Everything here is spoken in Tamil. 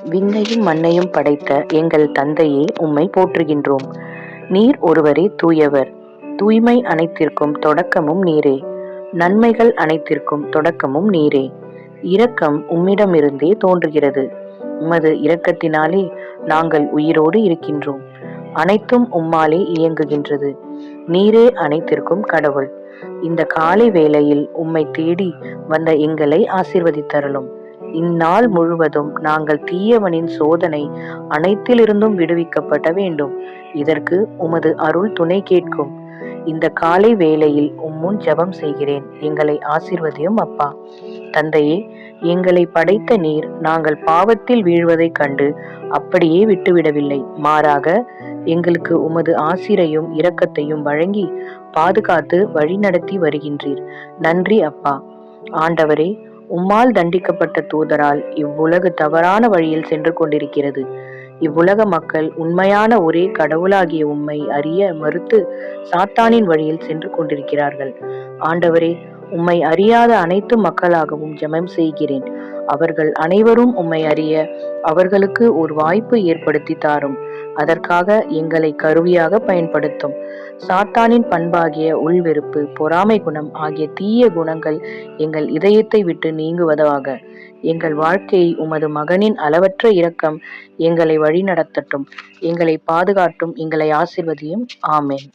விண்ணையும் மண்ணையும் படைத்த எங்கள் தந்தையே, உம்மை போற்றுகின்றோம். நீர் ஒருவரே தூயவர். தூய்மை அனைத்திற்கும் தொடக்கமும் நீரே. நன்மைகள் அனைத்திற்கும் தொடக்கமும் நீரே. இரக்கம் உம்மிடமிருந்தே தோன்றுகிறது. உமது இரக்கத்தினாலே நாங்கள் உயிரோடு இருக்கின்றோம். அனைத்தும் உம்மாலே இயங்குகின்றது. நீரே அனைத்திற்கும் கடவுள். இந்த காலை வேளையில் உம்மை தேடி வந்த எங்களை ஆசீர்வதித்தருளும். இந்நாள் முழுவதும் நாங்கள் தீயவனின் சோதனை அனைத்திலிருந்தும் விடுவிக்கப்பட வேண்டும். இதற்கு உமது அருள் துணை கேட்கும். இந்த காலை வேளையில் உம்முன் ஜெபம் செய்கிறேன். எங்களை ஆசீர்வதியும் அப்பா. தந்தையே, எங்களை படைத்த நீர் நாங்கள் பாவத்தில் வீழ்வதைக் கண்டு அப்படியே விட்டுவிடவில்லை. மாறாக எங்களுக்கு உமது ஆசிரையும் இரக்கத்தையும் வழங்கி பாதுகாத்து வழிநடத்தி வருகின்றீர். நன்றி அப்பா. ஆண்டவரே, உம்மால் தண்டிக்கப்பட்ட தூதரால் இவ்வுலகு தவறான வழியில் சென்று கொண்டிருக்கிறது. இவ்வுலக மக்கள் உண்மையான ஒரே கடவுளாகிய உம்மை அறிய மறுத்து சாத்தானின் வழியில் சென்று கொண்டிருக்கிறார்கள். ஆண்டவரே, உம்மை அறியாத அனைத்து மக்களாகவும் ஜெபம் செய்கிறேன். அவர்கள் அனைவரும் உம்மை அறிய அவர்களுக்கு ஒரு வாய்ப்பு ஏற்படுத்தி தாரும். அதற்காக எங்களை கருவியாக பயன்படுத்தும். சாத்தானின் பண்பாகிய உள்வெறுப்பு, பொறாமை குணம் ஆகிய தீய குணங்கள் எங்கள் இதயத்தை விட்டு நீங்குவதாக. எங்கள் வாழ்க்கையை உமது மகனின் அளவற்ற இரக்கம் எங்களை வழிநடத்தட்டும். எங்களை பாதுகாட்டும். எங்களை ஆசீர்வதியும். ஆமென்.